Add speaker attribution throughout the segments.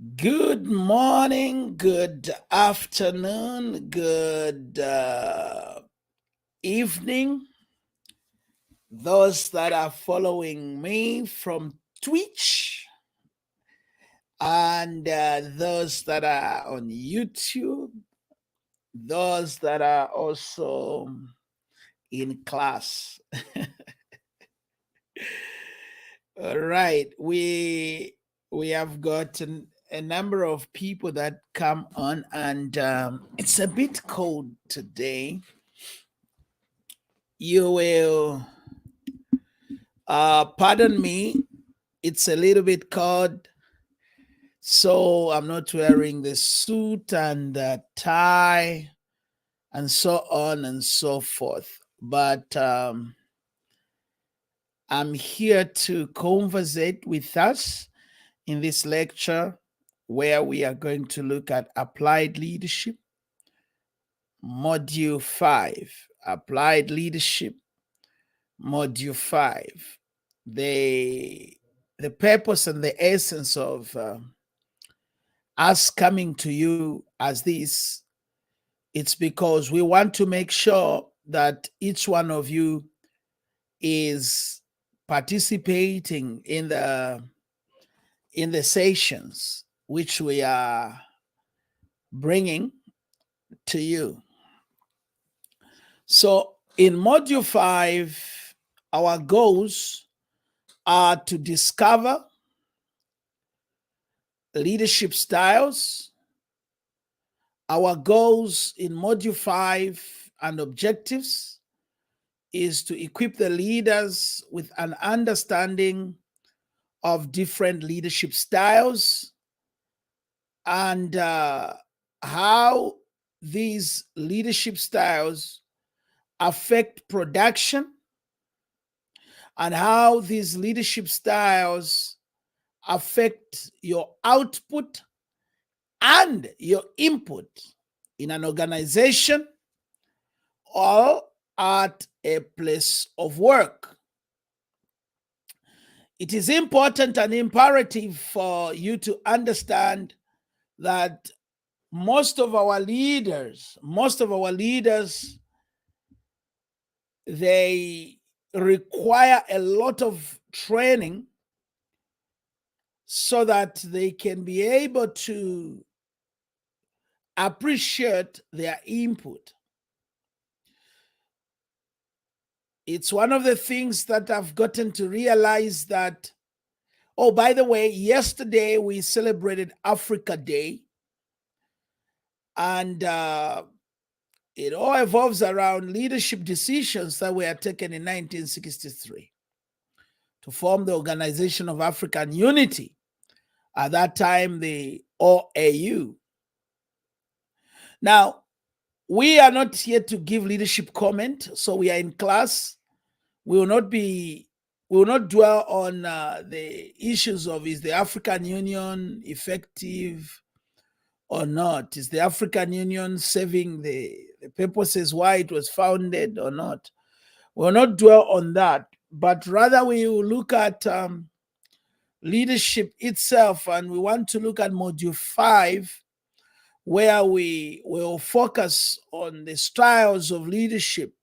Speaker 1: Good morning, good afternoon, good evening. Those that are following me from Twitch and those that are on YouTube, those that are also in class. All right, we have gotten a number of people that come on, and it's a bit cold today. You will pardon me, it's a little bit cold, so I'm not wearing the suit and the tie and so on and so forth. But I'm here to conversate with us in this lecture where we are going to look at applied leadership, module 5. Applied leadership, module 5. The purpose and the essence of us coming to you as this, it's because we want to make sure that each one of you is participating in the sessions which we are bringing to you. So in module 5, our goals are to discover leadership styles. Our goals in module 5 and objectives is to equip the leaders with an understanding of different leadership styles and how these leadership styles affect production and how these leadership styles affect your output and your input in an organization or at a place of work. It is important and imperative for you to understand that most of our leaders, they require a lot of training so that they can be able to appreciate their input. It's one of the things that I've gotten to realize that, oh, by the way, yesterday we celebrated Africa Day, and it all evolves around leadership decisions that were taken in 1963 to form the Organization of African Unity, at that time the OAU. Now, we are not here to give leadership comment, so we are in class. We will not dwell on the issues of is the African Union effective or not? Is the African Union serving the purposes why it was founded or not? We will not dwell on that, but rather we will look at leadership itself, and we want to look at module 5, where we will focus on the styles of leadership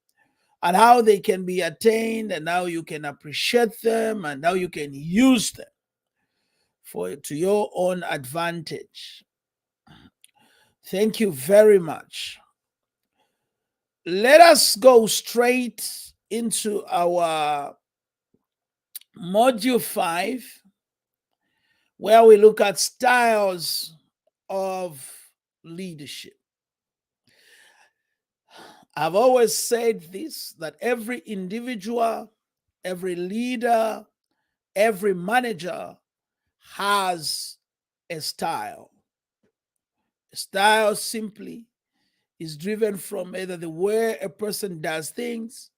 Speaker 1: and how they can be attained and how you can appreciate them and how you can use them to your own advantage. Thank you very much. Let us go straight into our module 5, where we look at styles of leadership. I've always said this, that every individual, every leader, every manager has a style. A style simply is driven from either the way a person does things,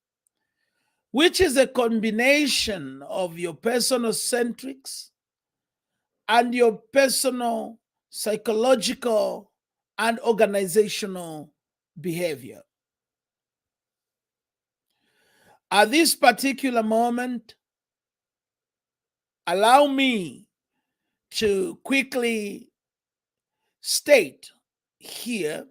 Speaker 1: which is a combination of your personal centrics and your personal psychological and organizational behavior. At this particular moment, allow me to quickly state here,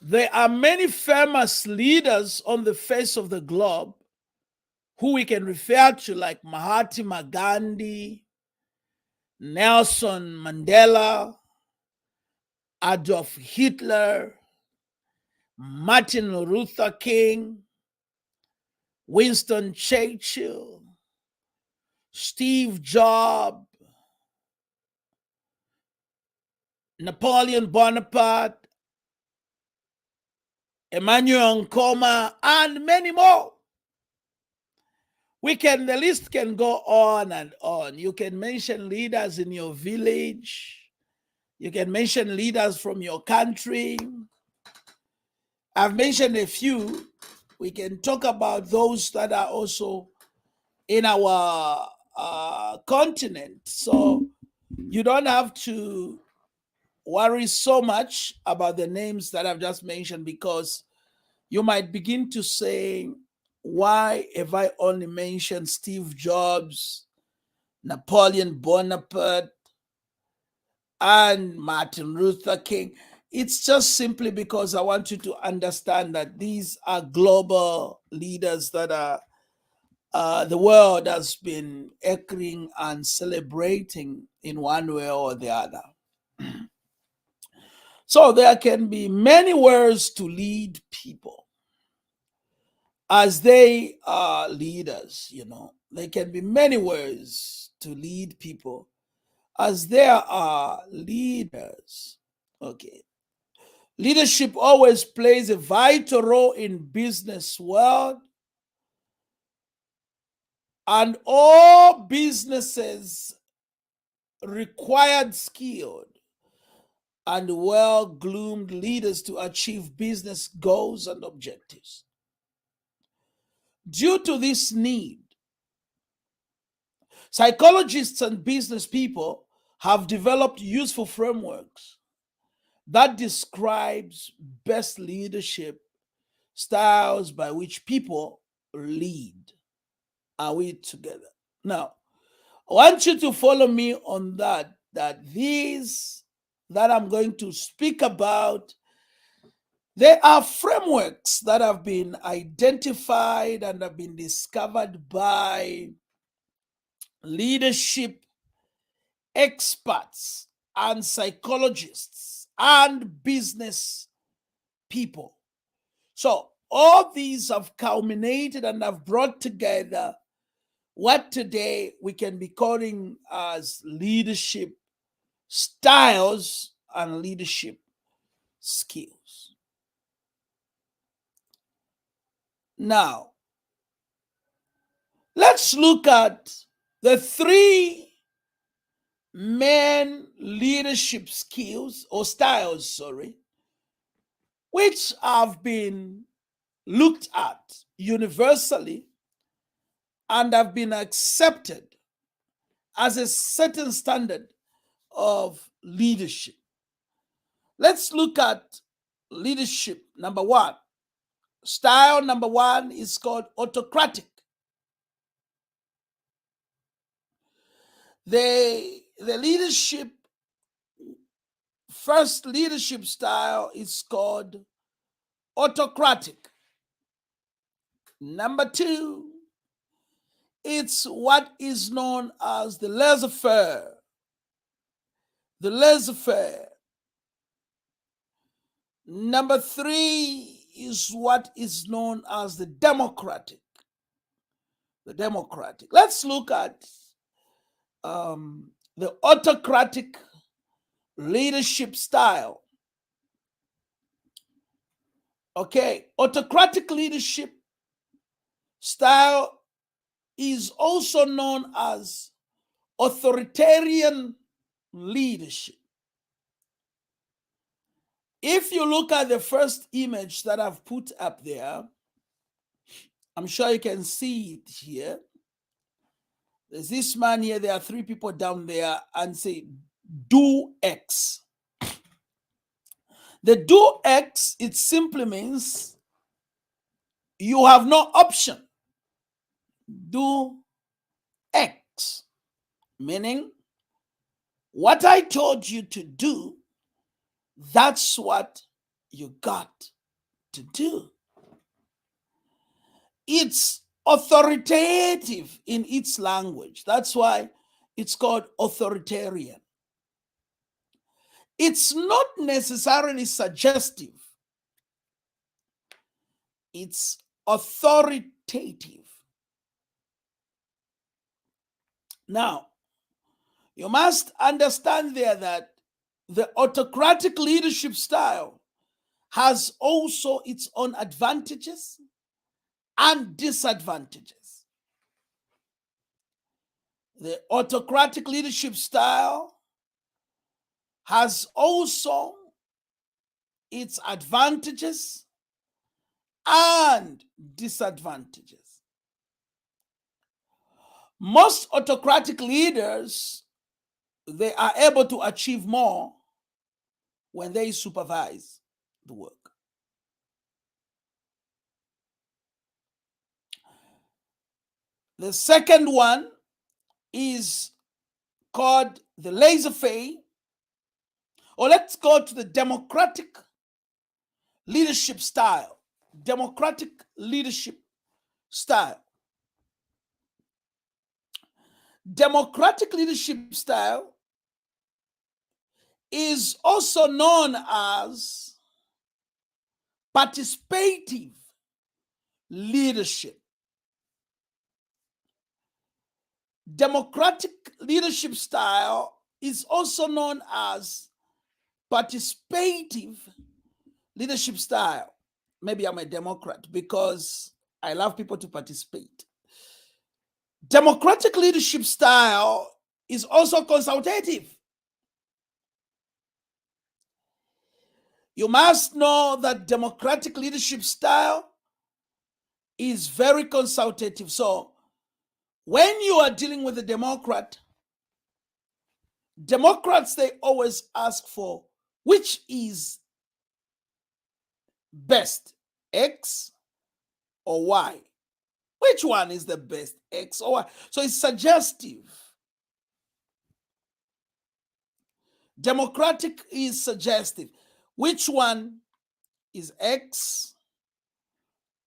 Speaker 1: there are many famous leaders on the face of the globe who we can refer to, like Mahatma Gandhi, Nelson Mandela, Adolf Hitler, Martin Luther King, Winston Churchill, Steve Jobs, Napoleon Bonaparte, Emmanuel Nkrumah, and many more. The list can go on and on. You can mention leaders in your village. You can mention leaders from your country. I've mentioned a few. We can talk about those that are also in our continent. So you don't have to worry so much about the names that I've just mentioned, because you might begin to say, why have I only mentioned Steve Jobs, Napoleon Bonaparte, and Martin Luther King? It's just simply because I want you to understand that these are global leaders that are the world has been echoing and celebrating in one way or the other. So there can be many ways to lead people as they are leaders. There can be many ways to lead people as there are leaders. Okay. Leadership always plays a vital role in business world, and all businesses required skilled and well-groomed leaders to achieve business goals and objectives. Due to this need, psychologists and business people have developed useful frameworks that describes best leadership styles by which people lead. Are we together? Now, I want you to follow me on that these that I'm going to speak about, there are frameworks that have been identified and have been discovered by leadership experts and psychologists and business people. So all these have culminated and have brought together what today we can be calling as leadership styles and leadership skills. Now, let's look at the three main leadership skills or styles, which have been looked at universally and have been accepted as a certain standard of leadership. Let's look at leadership number one. Style number one is called autocratic. The first leadership style is called autocratic. Number two, it's what is known as the laissez-faire. The laissez-faire. Number three is what is known as the democratic. The democratic. Let's look at the autocratic leadership style. Okay, autocratic leadership style is also known as authoritarian leadership. If you look at the first image that I've put up there, I'm sure you can see it here. There's this man here, there are three people down there, and say, do X. The do X, it simply means you have no option. Do X, meaning What I told you to do, that's what you got to do. It's authoritative in its language. That's why it's called authoritarian. It's not necessarily suggestive. It's authoritative. Now, you must understand there that the autocratic leadership style has also its own advantages and disadvantages. The autocratic leadership style has also its advantages and disadvantages. Most autocratic leaders, they are able to achieve more when they supervise the work. The second one is called the laissez-faire, or let's go to the democratic leadership style. Democratic leadership style. Democratic leadership style is also known as participative leadership. Democratic leadership style is also known as participative leadership style. Maybe I'm a Democrat because I love people to participate. Democratic leadership style is also consultative. You must know that democratic leadership style is very consultative. So when you are dealing with a Democrat, Democrats, they always ask for which is best, X or Y. Which one is the best, X or Y? So it's suggestive. Democratic is suggestive. Which one is X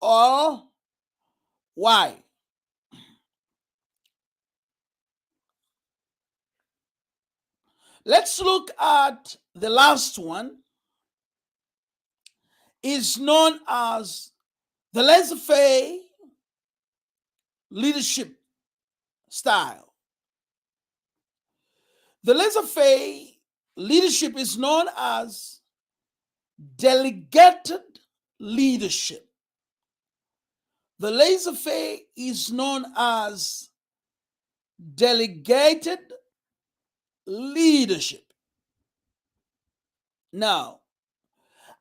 Speaker 1: or Y? Let's look at the last one. Is known as the laissez-faire leadership style. The laissez-faire leadership is known as delegated leadership. The laissez-faire is known as delegated leadership. Now,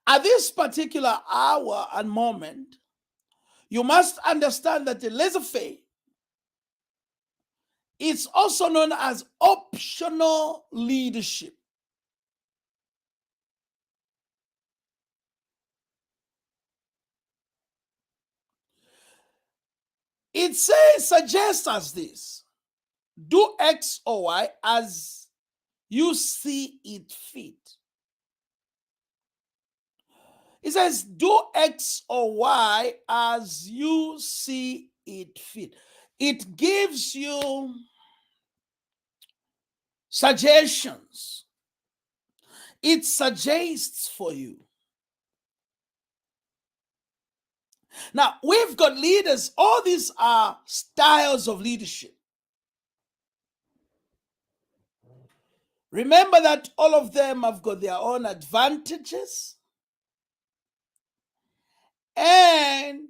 Speaker 1: at this particular hour and moment, you must understand that the laissez-faire is also known as optional leadership. It suggests us this: do X or Y as you see it fit. It says, do X or Y as you see it fit. It gives you suggestions. It suggests for you. Now, we've got leaders. All these are styles of leadership. Remember that all of them have got their own advantages and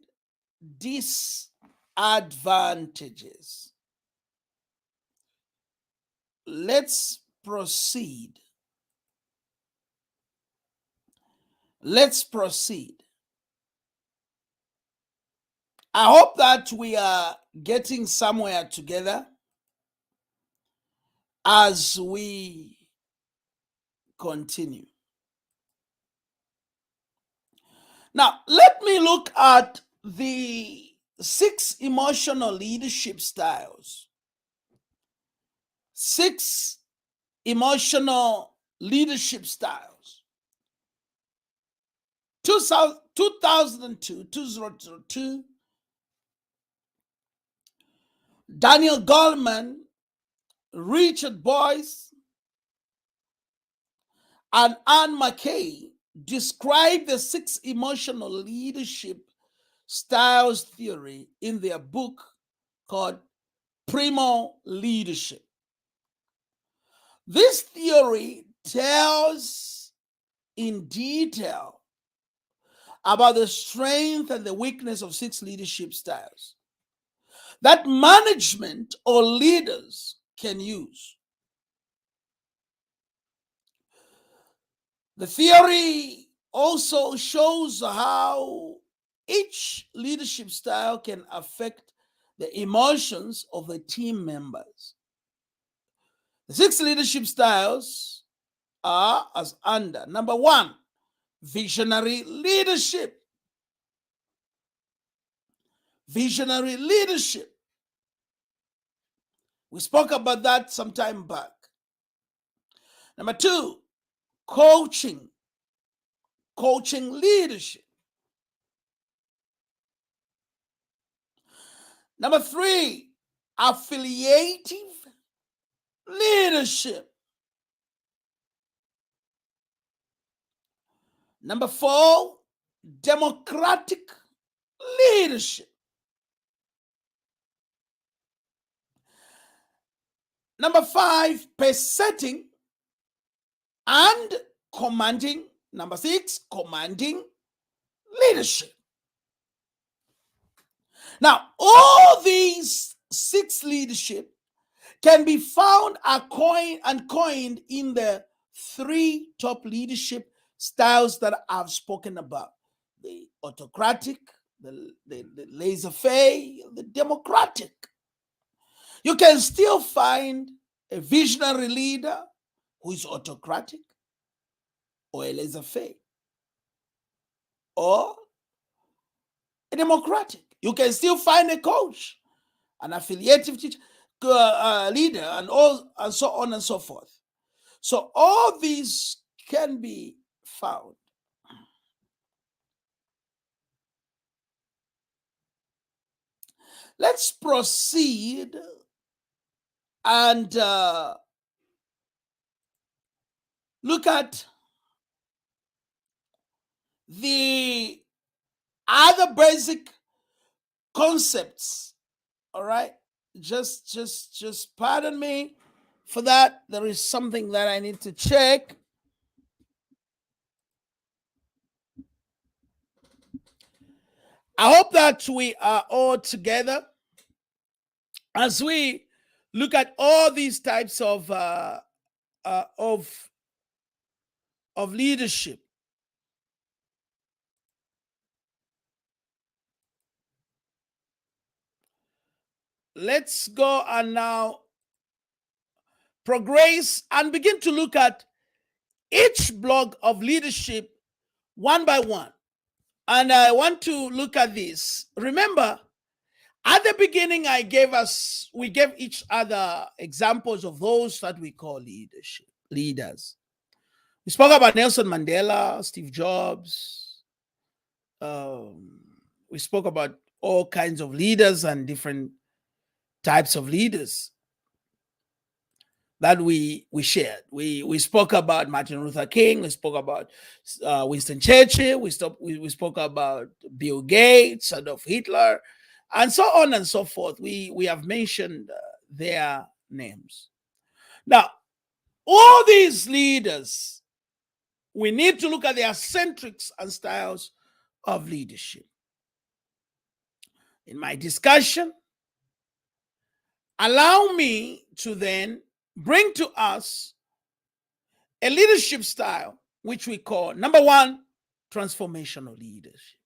Speaker 1: disadvantages. Let's proceed. Let's proceed. I hope that we are getting somewhere together as we continue. Now, let me look at the 6 emotional leadership styles. 6 emotional leadership styles. 2002, 2002, Daniel Goleman, Richard Boyce, and Anne McKay describe the 6 emotional leadership styles theory in their book called Primal Leadership. This theory tells in detail about the strength and the weakness of 6 leadership styles that management or leaders can use. The theory also shows how each leadership style can affect the emotions of the team members. The 6 leadership styles are as under. Number 1, visionary leadership. Visionary leadership. We spoke about that some time back. Number 2, coaching leadership. Number 3, affiliative leadership. Number 4, democratic leadership. Number 5, pace-setting and commanding. Number 6, commanding leadership. Now, all these 6 leadership can be found and coined in the 3 top leadership styles that I've spoken about: the autocratic, the laissez-faire, the democratic. You can still find a visionary leader who is autocratic or a laissez-faire or a democratic. You can still find a coach, an affiliative teacher, leader, and so on and so forth. So all these can be found. Let's proceed and look at the other basic concepts. All right, just pardon me for that. There is something that I need to check. I hope that we are all together as we look at all these types of leadership. Let's go and now progress and begin to look at each block of leadership one by one. And I want to look at this. Remember, at the beginning, we gave each other examples of those that we call leaders. We spoke about Nelson Mandela, Steve Jobs. We spoke about all kinds of leaders and different types of leaders that we shared. We spoke about Martin Luther King. We spoke about Winston Churchill. We spoke about Bill Gates, Adolf Hitler, and so on and so forth. We have mentioned their names. Now, all these leaders, we need to look at their centrics and styles of leadership. In my discussion, allow me to then bring to us a leadership style which we call, number 1, transformational leadership.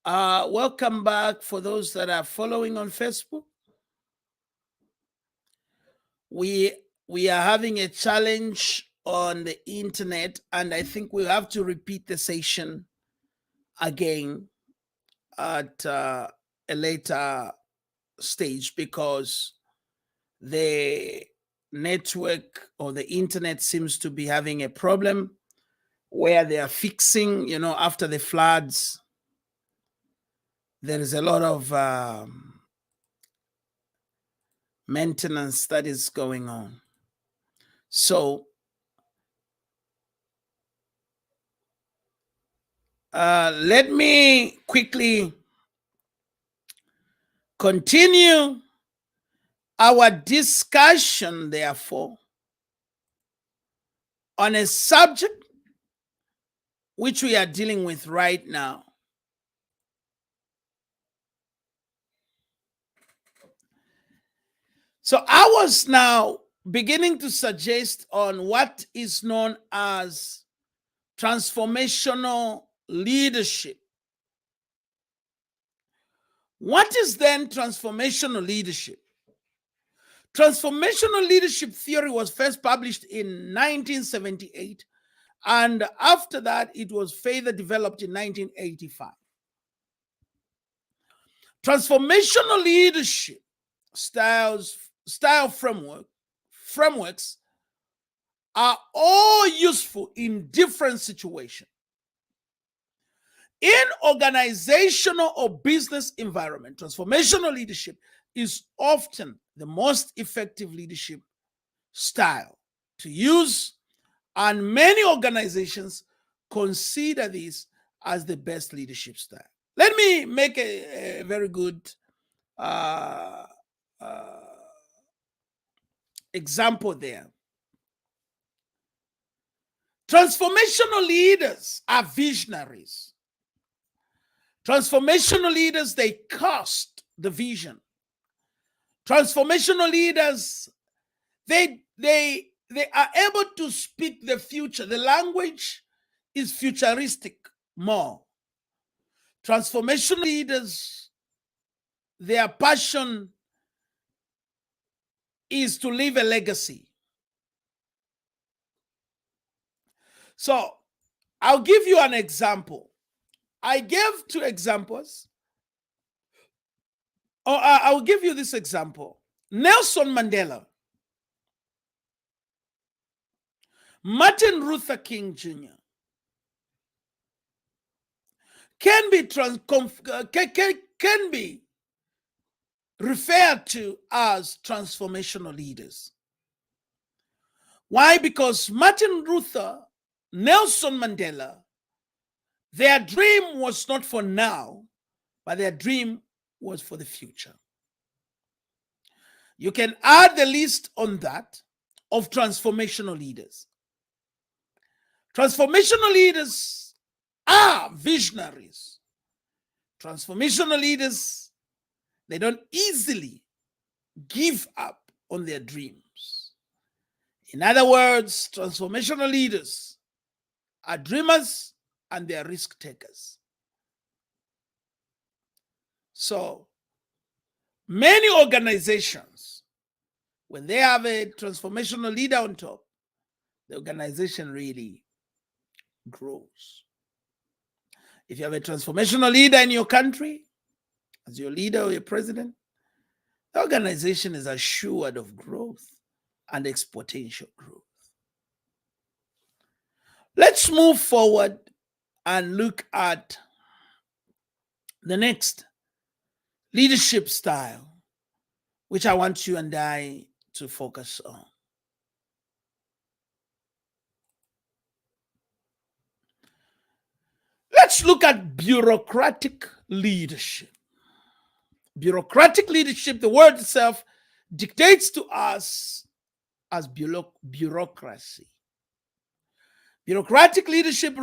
Speaker 1: Welcome back for those that are following on Facebook. We are having a challenge on the internet, and I think we'll have to repeat the session again at a later stage because the network or the internet seems to be having a problem where they are fixing, after the floods. There is a lot of maintenance that is going on. So let me quickly continue our discussion, therefore, on a subject which we are dealing with right now. So I was now beginning to suggest on what is known as transformational leadership. What is then transformational leadership? Transformational leadership theory was first published in 1978, and after that, it was further developed in 1985. Transformational leadership style frameworks are all useful in different situations. In organizational or business environment, transformational leadership is often the most effective leadership style to use, and many organizations consider this as the best leadership style. Let me make a very good example there. Transformational leaders are visionaries. Transformational leaders, they cast the vision. Transformational leaders, they are able to speak the future. The language is futuristic more. Transformational leaders, their passion is to leave a legacy. So I'll give you an example. I gave two examples. I'll give you this example. Nelson Mandela, Martin Luther King Jr. can be referred to as transformational leaders. Why? Because Martin Luther, Nelson Mandela, their dream was not for now, but their dream was for the future. You can add the list on that of transformational leaders. Transformational leaders are visionaries. Transformational leaders, they don't easily give up on their dreams. In other words, transformational leaders are dreamers and they are risk takers. So many organizations, when they have a transformational leader on top, the organization really grows. If you have a transformational leader in your country, as your leader or your president, the organization is assured of growth and exponential growth. Let's move forward and look at the next leadership style, which I want you and I to focus on. Let's look at bureaucratic leadership. Bureaucratic leadership, the word itself, dictates to us as bureaucracy. Bureaucratic leadership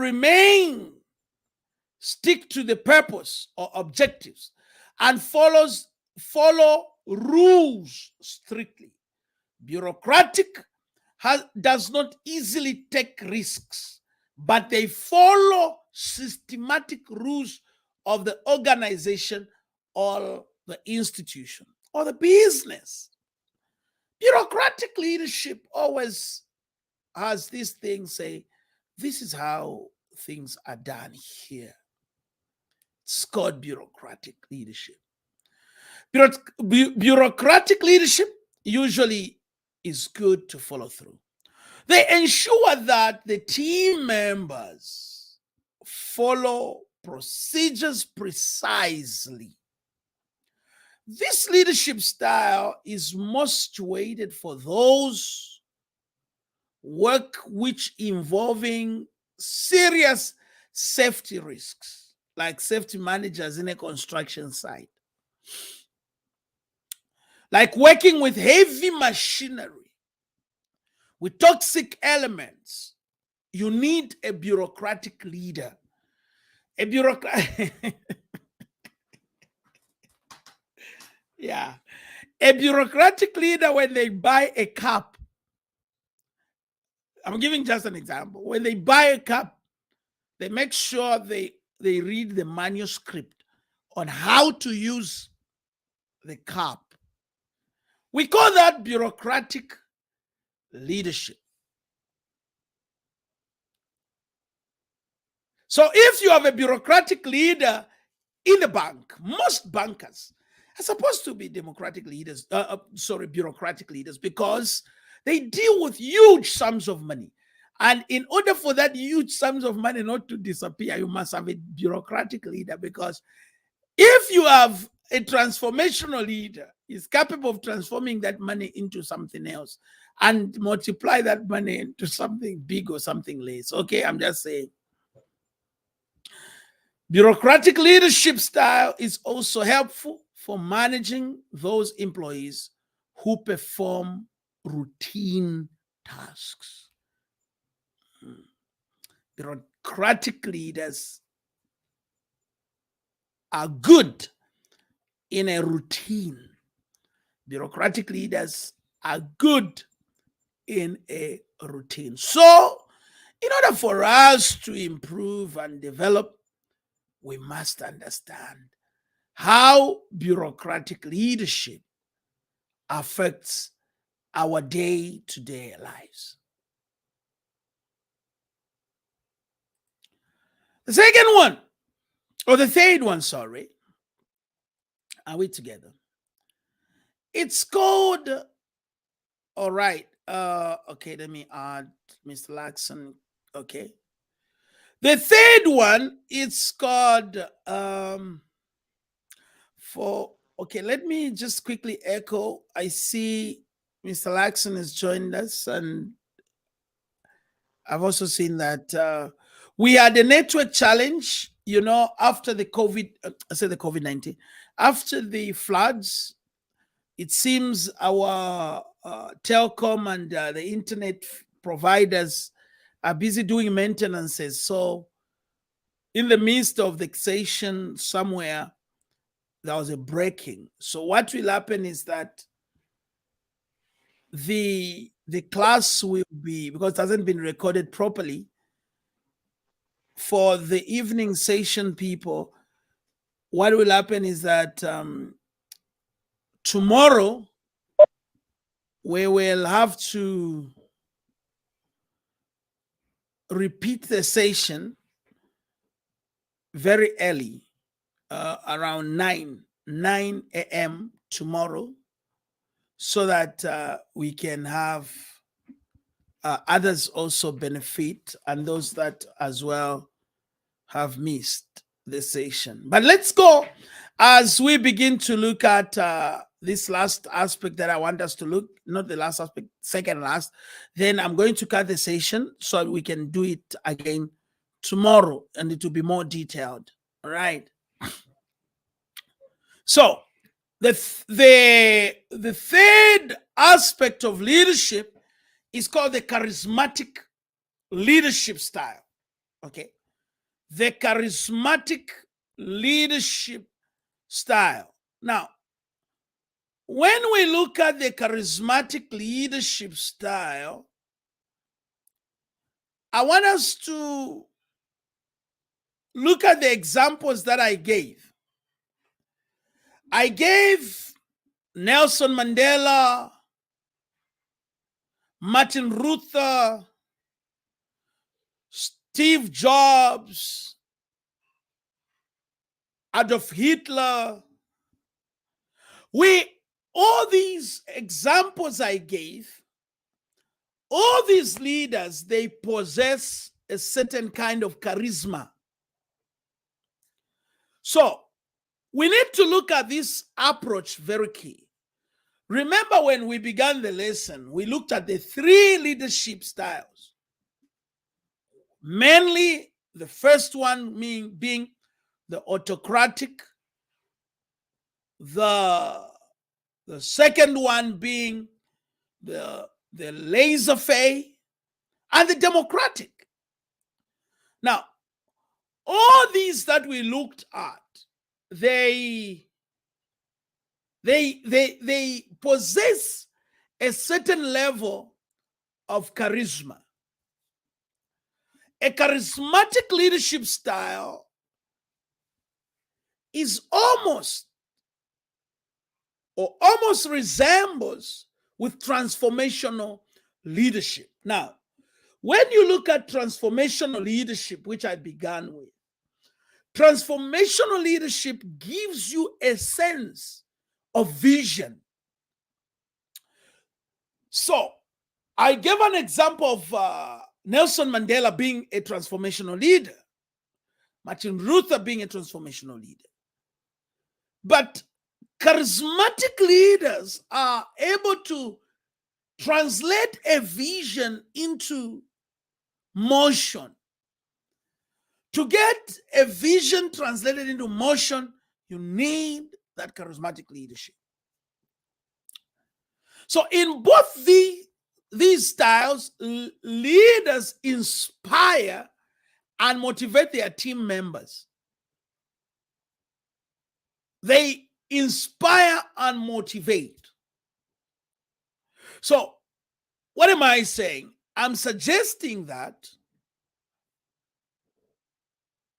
Speaker 1: stick to the purpose or objectives and follow rules strictly. Bureaucratic does not easily take risks, but they follow systematic rules of the organization or the institution or the business. Bureaucratic leadership always has this thing say, this is how things are done here. It's called bureaucratic leadership. Bureaucratic leadership usually is good to follow through. They ensure that the team members follow procedures precisely. This leadership style is most weighted for those work which involving serious safety risks, like safety managers in a construction site, like working with heavy machinery, with toxic elements. You need a bureaucratic leader. A bureaucrat. Yeah. A bureaucratic leader, when they buy a cup, I'm giving just an example. When they buy a cup, they make sure they read the manuscript on how to use the cup. We call that bureaucratic leadership. So if you have a bureaucratic leader in the bank, most bankers are supposed to be bureaucratic leaders, because they deal with huge sums of money. And in order for that huge sums of money not to disappear, you must have a bureaucratic leader, because if you have a transformational leader, is capable of transforming that money into something else and multiply that money into something big or something less. Okay, I'm just saying. Bureaucratic leadership style is also helpful for managing those employees who perform routine tasks. Bureaucratic leaders are good in a routine. Bureaucratic leaders are good in a routine. So, in order for us to improve and develop, we must understand how bureaucratic leadership affects our day-to-day lives. The second one, or the third one, sorry, are we together? It's called, all right, okay, let me add Mr. Laxon, okay. The third one, it's called, okay, let me just quickly echo. I see Mr. Laxon has joined us, and I've also seen that we had a network challenge, after the COVID-19, after the floods. It seems our telecom and the internet providers are busy doing maintenances. So in the midst of the session somewhere, there was a breaking. So what will happen is that the class will be, because it hasn't been recorded properly, for the evening session people, what will happen is that tomorrow we will have to repeat the session very early, around 9 a.m. tomorrow, so that we can have others also benefit, and those that as well have missed the session. But let's go as we begin to look at this last aspect that I want us to look, not the last aspect, second last. Then I'm going to cut the session so we can do it again tomorrow, and it will be more detailed. All right. So the third aspect of leadership is called the charismatic leadership style. Okay. The charismatic leadership style. Now, when we look at the charismatic leadership style, I want us to look at the examples that I gave. I gave Nelson Mandela, Martin Luther, Steve Jobs, Adolf Hitler. All these examples I gave, all these leaders, they possess a certain kind of charisma. So we need to look at this approach very key. Remember when we began the lesson, we looked at the 3 leadership styles. Mainly the first one being the autocratic, the second one being the laissez-faire, and the democratic. Now, all these that we looked at, they possess a certain level of charisma. A charismatic leadership style is almost resembles with transformational leadership. Now, when you look at transformational leadership, which I began with, transformational leadership gives you a sense of vision. So, I gave an example of Nelson Mandela being a transformational leader, Martin Luther being a transformational leader. But charismatic leaders are able to translate a vision into motion. To get a vision translated into motion, you need that charismatic leadership. So in both these styles, leaders inspire and motivate their team members. They inspire and motivate. So what am I saying? I'm suggesting that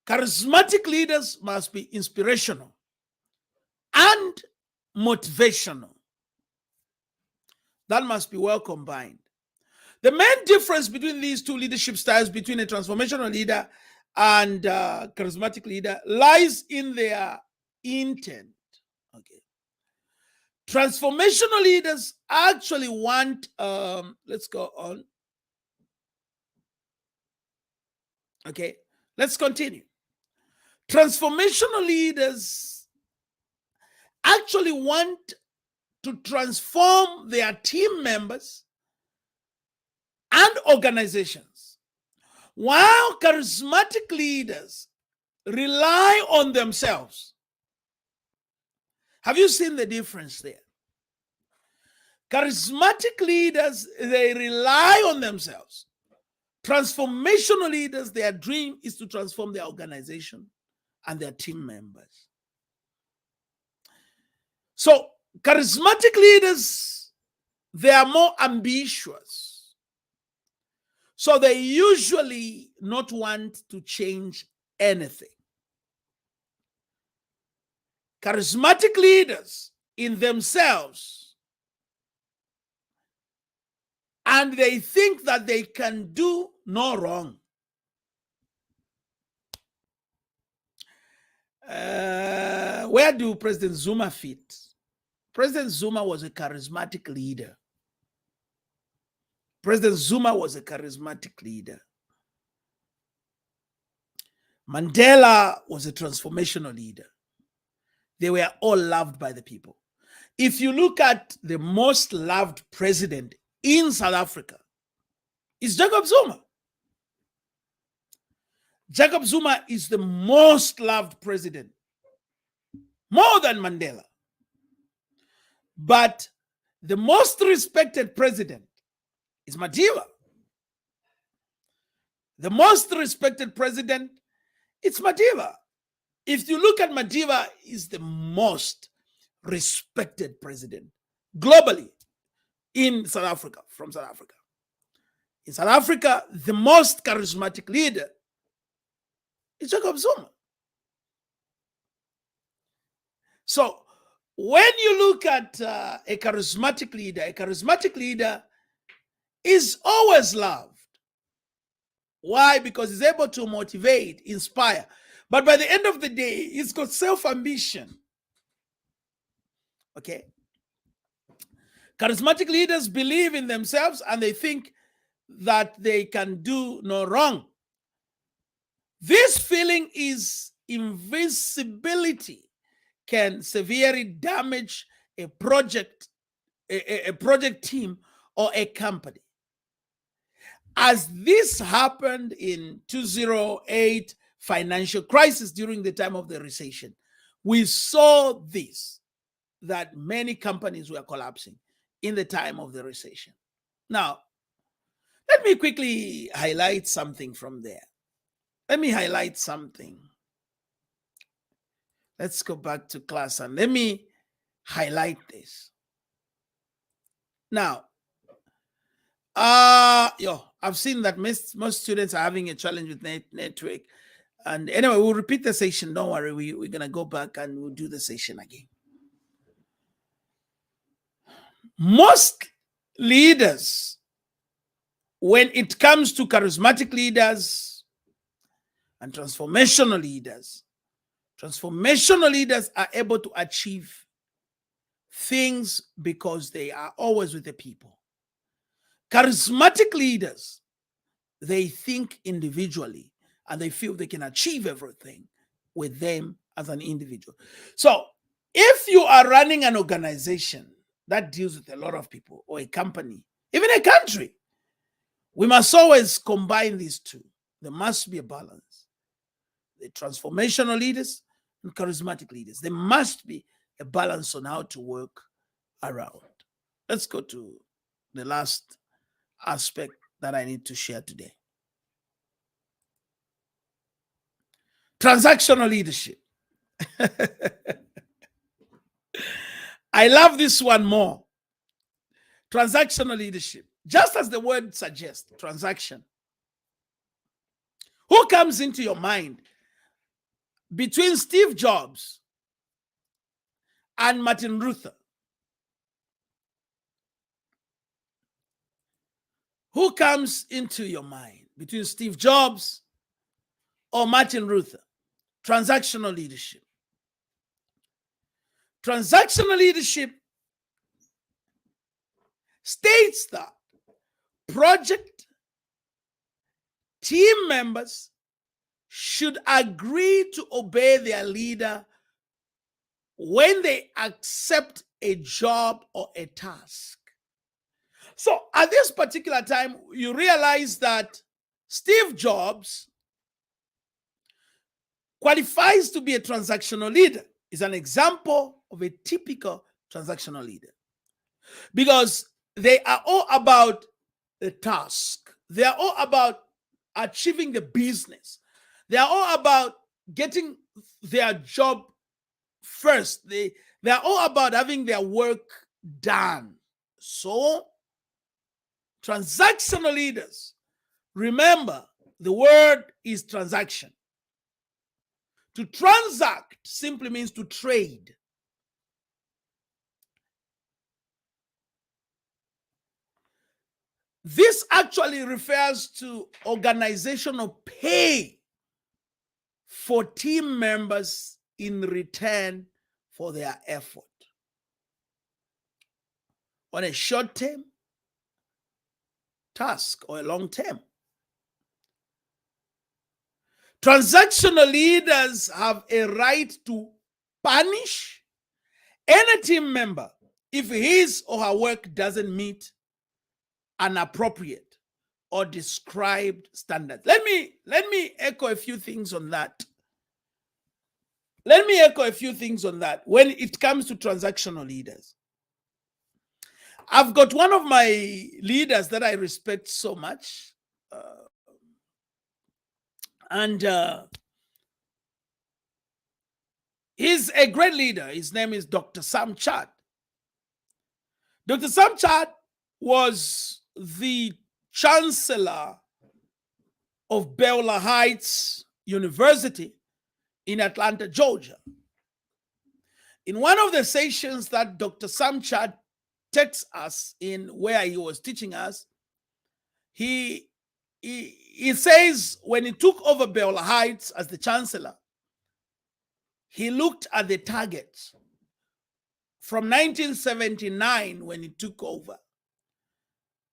Speaker 1: charismatic leaders must be inspirational and motivational. That must be well combined. The main difference between these 2 leadership styles, between a transformational leader and charismatic leader, lies in their intent. Okay. Transformational leaders actually want, let's go on. Okay, let's continue. Transformational leaders actually want to transform their team members and organizations, while charismatic leaders rely on themselves. Have you seen the difference there? Charismatic leaders, they rely on themselves. Transformational leaders, their dream is to transform their organization and their team members. So, charismatic leaders, they are more ambitious. So, they usually not want to change anything. Charismatic leaders in themselves, and they think that they can do no wrong. Where do President Zuma fit? President Zuma was a charismatic leader. President Zuma was a charismatic leader. Mandela was a transformational leader. They were all loved by the people. If you look at the most loved president in South Africa, it's Jacob Zuma. Jacob Zuma is the most loved president, more than Mandela. But the most respected president is Madiba. The most respected president, it's Madiba. If you look at Madiba, is the most respected president globally in South Africa, from South Africa. In South Africa, the most charismatic leader is Jacob Zuma. So when you look at a charismatic leader is always loved. Why? Because he's able to motivate, inspire. But by the end of the day, he's got self-ambition. Okay? Charismatic leaders believe in themselves and they think that they can do no wrong. This feeling is invincibility can severely damage a project team or a company. As this happened in 2008 financial crisis during the time of the recession, we saw this, that many companies were collapsing in the time of the recession. Now, let me quickly highlight something from there. Let me highlight something. Let's go back to class and let me highlight this. Now, I've seen that most students are having a challenge with network. And anyway, we'll repeat the session. Don't worry, we're going to go back and we'll do the session again. Most leaders, when it comes to charismatic leaders and transformational leaders are able to achieve things because they are always with the people. Charismatic leaders, they think individually and they feel they can achieve everything with them as an individual. So if you are running an organization that deals with a lot of people, or a company, even a country, we must always combine these two. There must be a balance. The transformational leaders and charismatic leaders, there must be a balance on how to work around. Let's go to the last aspect that I need to share today. Transactional leadership. I love this one more. Transactional leadership. Just as the word suggests, transaction. Who comes into your mind between Steve Jobs and Martin Luther? Who comes into your mind between Steve Jobs or Martin Luther? Transactional leadership. Transactional leadership states that project team members should agree to obey their leader when they accept a job or a task. So at this particular time, you realize that Steve Jobs qualifies to be a transactional leader. Is an example of a typical transactional leader because they are all about the task. They are all about achieving the business. They are all about getting their job first. They are all about having their work done. So, transactional leaders, remember, the word is transaction. To transact simply means to trade. This actually refers to organizational pay for team members in return for their effort. On a short-term task or a long-term. Transactional leaders have a right to punish any team member if his or her work doesn't meet an appropriate or described standard. Let me echo a few things on that. When it comes to transactional leaders. I've got one of my leaders that I respect so much. He's a great leader. His name is Dr. Sam Chad. Dr. Sam Chad was the chancellor of Beulah Heights University in Atlanta, Georgia. in one of the sessions that Dr. Samchad takes us in, where he was teaching us, he says when he took over Beulah Heights as the chancellor, he looked at the targets from 1979 when he took over.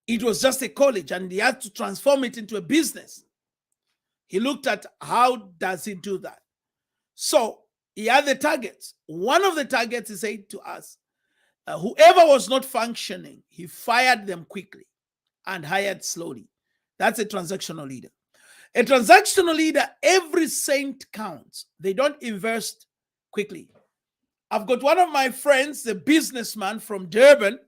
Speaker 1: It was just a college, and he had to transform it into a business. He looked at how does he do that. So he had the targets. One of the targets, he said to us, whoever was not functioning, he fired them quickly and hired slowly. That's a transactional leader. A transactional leader, every cent counts. They don't invest quickly. I've got one of my friends, a businessman from Durban.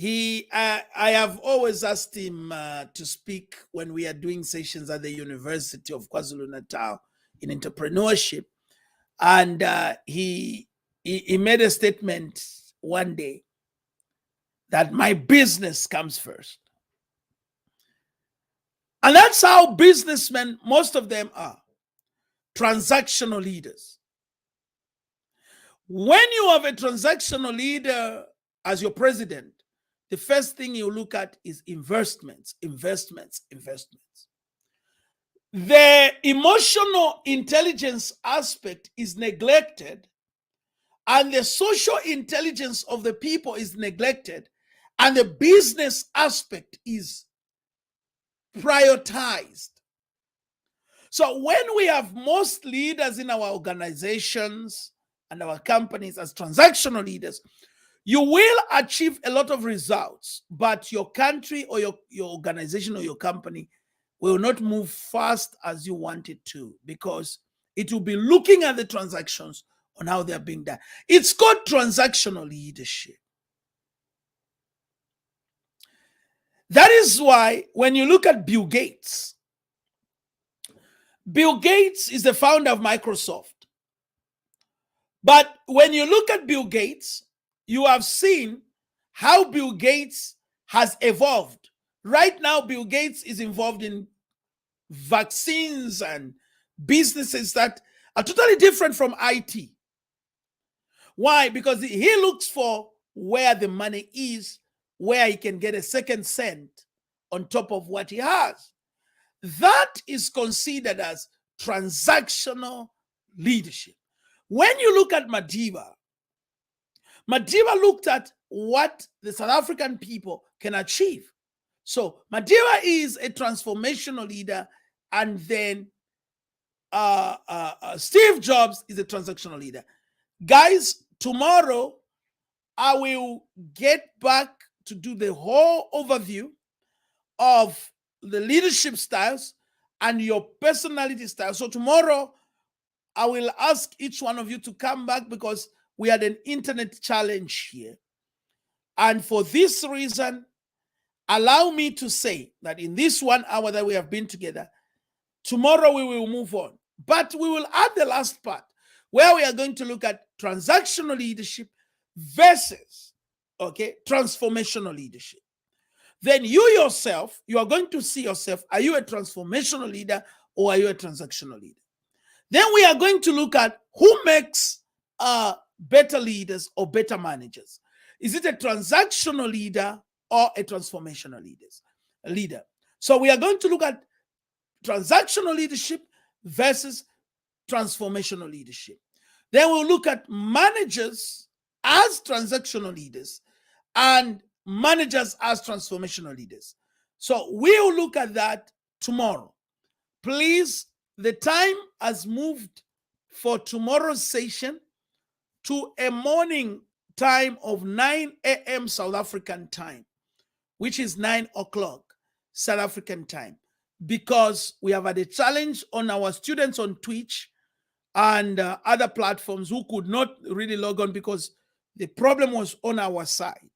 Speaker 1: I have always asked him to speak when we are doing sessions at the University of KwaZulu-Natal in entrepreneurship. And he made a statement one day that my business comes first. And that's how businessmen, most of them are transactional leaders. When you have a transactional leader as your president, the first thing you look at is investments. The emotional intelligence aspect is neglected, and the social intelligence of the people is neglected, and the business aspect is prioritized. So when we have most leaders in our organizations and our companies as transactional leaders, you will achieve a lot of results, but your country or your organization or your company will not move fast as you want it to, because it will be looking at the transactions on how they're being done. It's called transactional leadership. That is why when you look at Bill Gates is the founder of Microsoft. But when you look at Bill Gates, you have seen how Bill Gates has evolved. Right now, Bill Gates is involved in vaccines and businesses that are totally different from IT. Why? Because he looks for where the money is, where he can get a second cent on top of what he has. That is considered as transactional leadership. When you look at Madiba looked at what the South African people can achieve. So Madiba is a transformational leader, and then Steve Jobs is a transactional leader. Guys, tomorrow I will get back to do the whole overview of the leadership styles and your personality style. So tomorrow I will ask each one of you to come back, because we had an internet challenge here. And for this reason, allow me to say that in this 1 hour that we have been together, tomorrow we will move on. But we will add the last part, where we are going to look at transactional leadership versus, transformational leadership. Then you yourself, you are going to see yourself, are you a transformational leader or are you a transactional leader? Then we are going to look at who makes better leaders or better managers. Is it a transactional leader or a transformational leader? So we are going to look at transactional leadership versus transformational leadership. Then we'll look at managers as transactional leaders and managers as transformational leaders. So we'll look at that tomorrow. Please, the time has moved for tomorrow's session to a morning time of 9 a.m. South African time, which is 9 o'clock South African time, because we have had a challenge on our students on Twitch and other platforms who could not really log on, because the problem was on our side,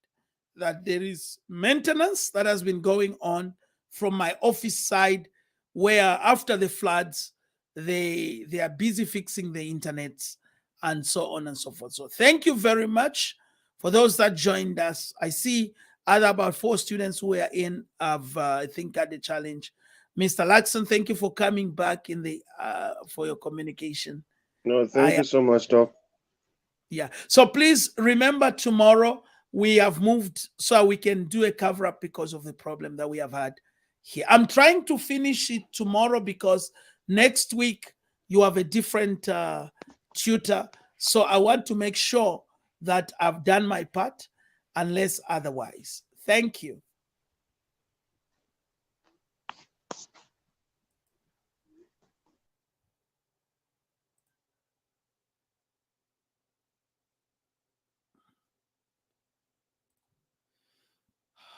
Speaker 1: that there is maintenance that has been going on from my office side, where after the floods, they are busy fixing the internet and so on and so forth. So thank you very much for those that joined us. I see about 4 students who are in have, I think, had the challenge. Mr. Laxon, thank you for coming back in the for your communication.
Speaker 2: No, thank you so much, Doc.
Speaker 1: Yeah. So please remember, tomorrow we have moved so we can do a cover up because of the problem that we have had here. I'm trying to finish it tomorrow because next week you have a different tutor. So I want to make sure that I've done my part unless otherwise. Thank you.